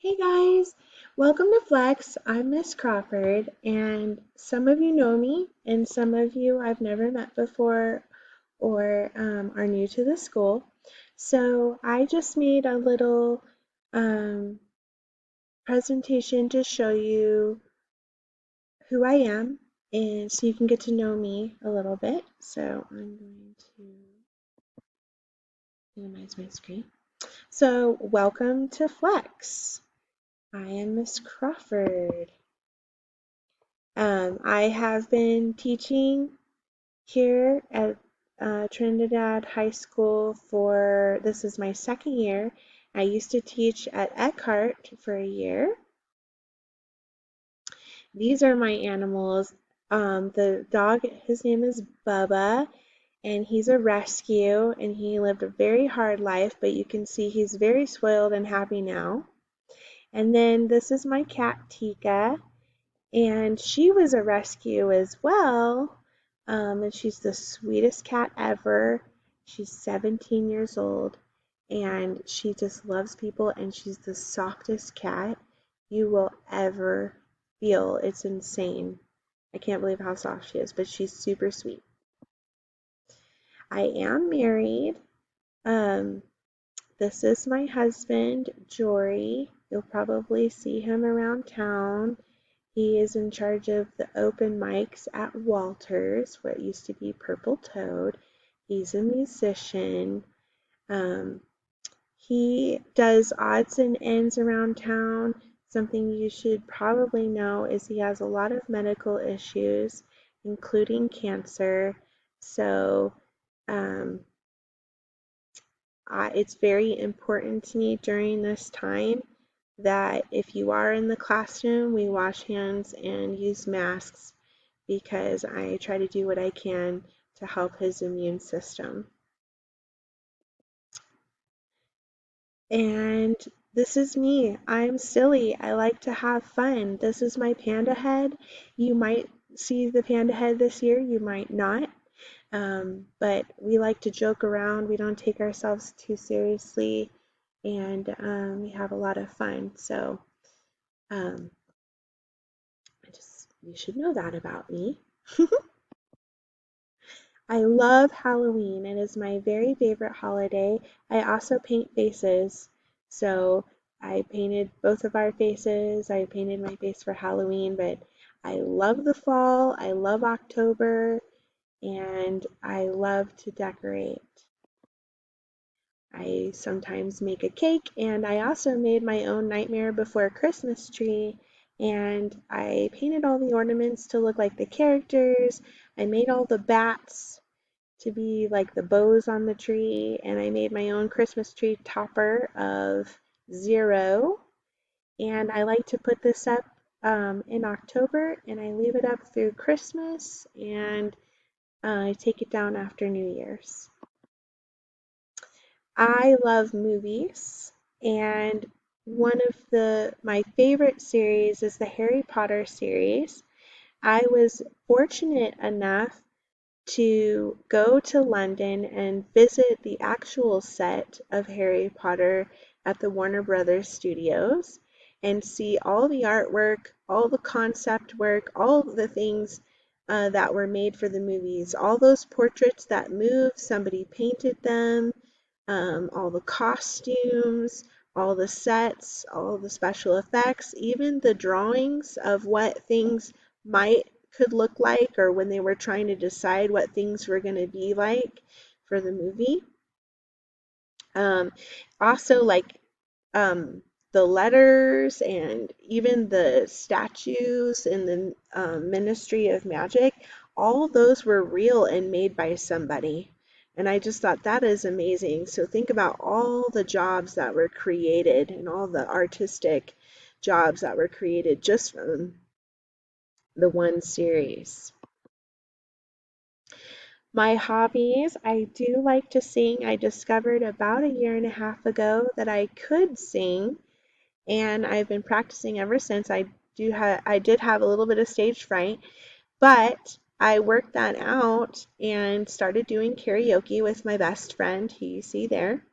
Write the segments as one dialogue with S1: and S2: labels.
S1: Hey guys, welcome to Flex. I'm Miss Crawford, and some of you know me, and some of you I've never met before or are new to the school. So I just made a little um, presentation to show you who I am, and so you can get to know me a little bit. So I'm going to minimize my screen. So welcome to Flex. I am Miss Crawford. I have been teaching here at Trinidad High School this is my second year. I used to teach at Eckhart for a year. These are my animals. The dog, his name is Bubba, and he's a rescue, and he lived a very hard life, but you can see he's very spoiled and happy now. And then this is my cat, Tika. And she was a rescue as well. And she's the sweetest cat ever. She's 17 years old and she just loves people and she's the softest cat you will ever feel. It's insane. I can't believe how soft she is, but she's super sweet. I am married. Um, this is my husband, Jory. You'll probably see him around town. He is in charge of the open mics at Walters, what used to be Purple Toad. He's a musician. Um, he does odds and ends around town. Something you should probably know is he has a lot of medical issues, including cancer. So um, it's very important to me during this time that if you are in the classroom, we wash hands and use masks because I try to do what I can to help his immune system. And this is me. I'm silly. I like to have fun. This is my panda head. You might see the panda head this year, you might not. But we like to joke around. We don't take ourselves too seriously, and we have a lot of fun. So um, you should know that about me. I love Halloween. It is my very favorite holiday. I also paint faces. So I painted both of our faces. I painted my face for Halloween, but I love the fall. I love October, and I love to decorate. I sometimes make a cake, and I also made my own Nightmare Before Christmas tree, and I painted all the ornaments to look like the characters. I made all the bats to be like the bows on the tree, and I made my own Christmas tree topper of 0. And I like to put this up in October, and I leave it up through Christmas, and I take it down after New Year's. I love movies, and one of my favorite series is the Harry Potter series. I was fortunate enough to go to London and visit the actual set of Harry Potter at the Warner Brothers studios and see all the artwork, all the concept work, all the things that were made for the movies. All those portraits that move, somebody painted them, all the costumes, all the sets, all the special effects, even the drawings of what things might could look like or when they were trying to decide what things were going to be like for the movie. Um, Also, like um, the letters and even the statues in the Ministry of Magic, all those were real and made by somebody. And I just thought that is amazing. So think about all the jobs that were created and all the artistic jobs that were created just from the one series. My hobbies, I do like to sing. I discovered about a year and a half ago that I could sing, and I've been practicing ever since. I did have a little bit of stage fright, but I worked that out and started doing karaoke with my best friend, who you see there.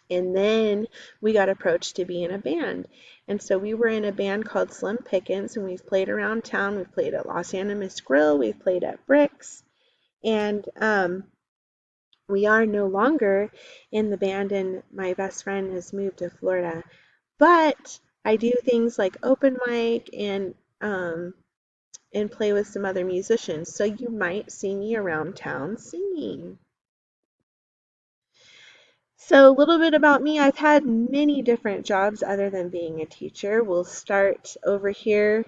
S1: And then we got approached to be in a band. And so we were in a band called Slim Pickens, and we've played around town. We've played at Los Animas Grill, we've played at Bricks, and we are no longer in the band, and my best friend has moved to Florida. But I do things like open mic and play with some other musicians. So you might see me around town singing. So, a little bit about me. I've had many different jobs other than being a teacher. We'll start over here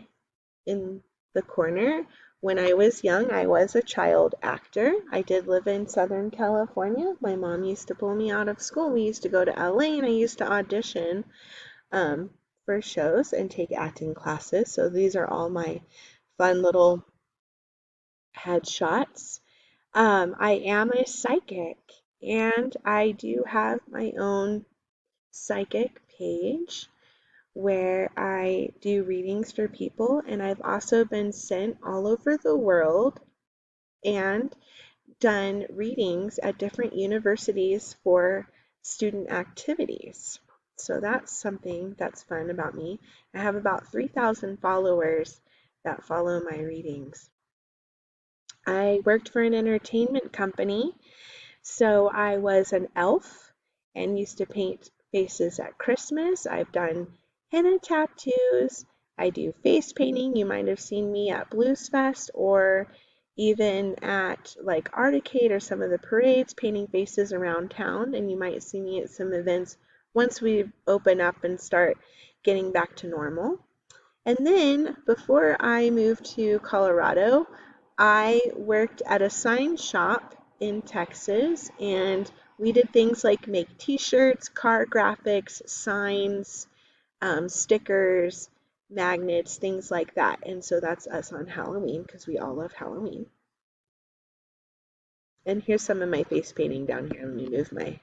S1: in the corner. When I was young, I was a child actor. I did live in Southern California. My mom used to pull me out of school. We used to go to LA and I used to audition um, for shows and take acting classes. So, these are all my fun little headshots. I am a psychic and I do have my own psychic page where I do readings for people, and I've also been sent all over the world and done readings at different universities for student activities. So that's something that's fun about me. I have about 3,000 followers that follow my readings. I worked for an entertainment company, so I was an elf and used to paint faces at Christmas. I've done henna tattoos. I do face painting. You might have seen me at Blues Fest or even at like Articade or some of the parades painting faces around town. And you might see me at some events once we open up and start getting back to normal. And then before I moved to Colorado, I worked at a sign shop in Texas and we did things like make t-shirts, car graphics, signs, stickers, magnets, things like that. And so that's us on Halloween because we all love Halloween. And here's some of my face painting down here. Let me move my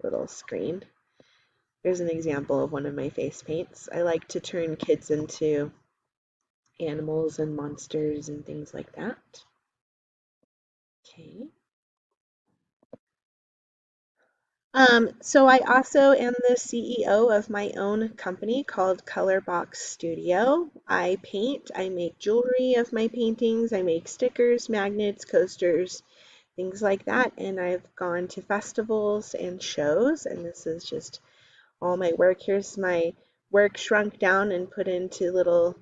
S1: little screen. Here's an example of one of my face paints. I like to turn kids into animals and monsters and things like that. Okay. So I also am the CEO of my own company called Colorbox Studio. I paint, I make jewelry of my paintings, I make stickers, magnets, coasters, things like that. And I've gone to festivals and shows, and this is just all my work. Here's my work shrunk down and put into little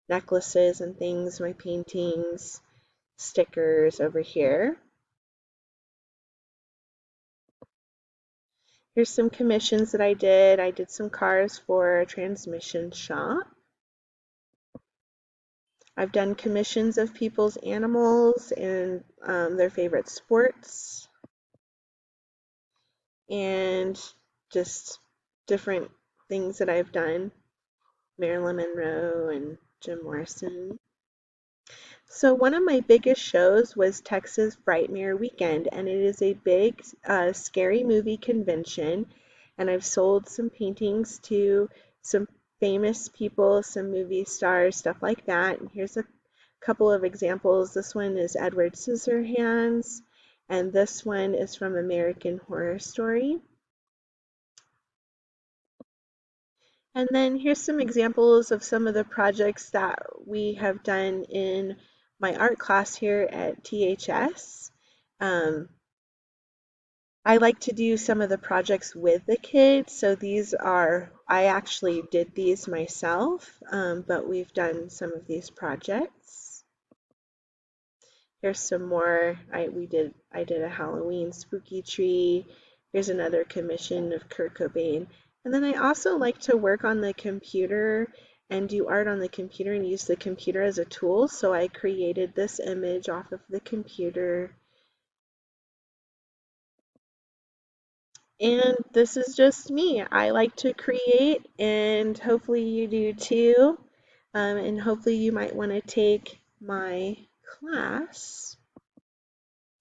S1: necklaces and things, my paintings, stickers over here. Here's some commissions that I did. I did some cars for a transmission shop. I've done commissions of people's animals and their favorite sports and just different things that I've done. Marilyn Monroe and Jim Morrison. So one of my biggest shows was Texas Frightmare Weekend, and it is a big, scary movie convention. And I've sold some paintings to some famous people, some movie stars, stuff like that. And here's a couple of examples. This one is Edward Scissorhands, and this one is from American Horror Story. And then here's some examples of some of the projects that we have done in my art class here at THS. I like to do some of the projects with the kids. So these are, I actually did these myself, but we've done some of these projects. Here's some more. I did a Halloween spooky tree. Here's another commission of Kurt Cobain. And then I also like to work on the computer and do art on the computer and use the computer as a tool. So I created this image off of the computer. And this is just me. I like to create, and hopefully you do too. And hopefully you might want to take my class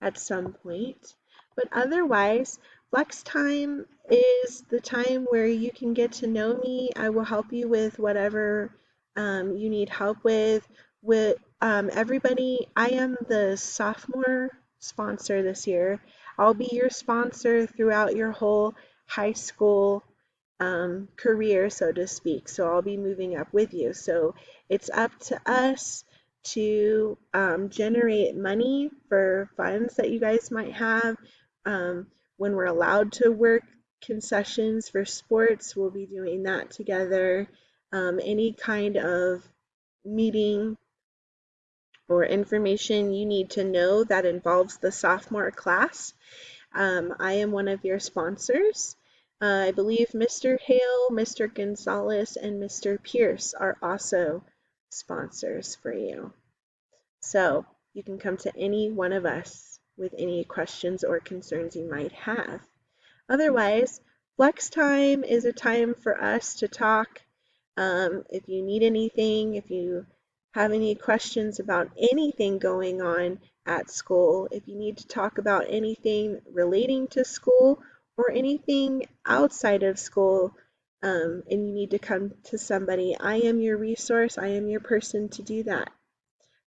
S1: at some point. But otherwise, flex time is the time where you can get to know me. I will help you with whatever you need help with. With everybody, I am the sophomore sponsor this year. I'll be your sponsor throughout your whole high school career, so to speak. So I'll be moving up with you. So it's up to us to generate money for funds that you guys might have. Um, when we're allowed to work concessions for sports, we'll be doing that together. Any kind of meeting or information you need to know that involves the sophomore class. I am one of your sponsors. I believe Mr. Hale, Mr. Gonzalez, and Mr. Pierce are also sponsors for you. So you can come to any one of us with any questions or concerns you might have. Otherwise, flex time is a time for us to talk. If you need anything, if you have any questions about anything going on at school, if you need to talk about anything relating to school or anything outside of school, and you need to come to somebody, I am your resource. I am your person to do that.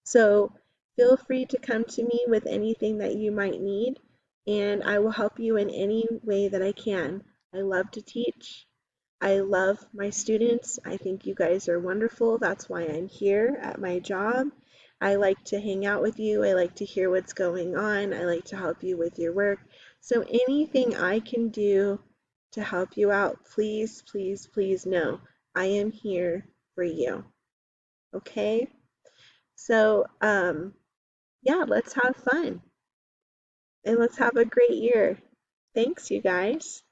S1: So feel free to come to me with anything that you might need, and I will help you in any way that I can. I love to teach. I love my students. I think you guys are wonderful. That's why I'm here at my job. I like to hang out with you. I like to hear what's going on. I like to help you with your work. So anything I can do to help you out, please, please, please know I am here for you. Okay? So, yeah, let's have fun and let's have a great year. Thanks, you guys.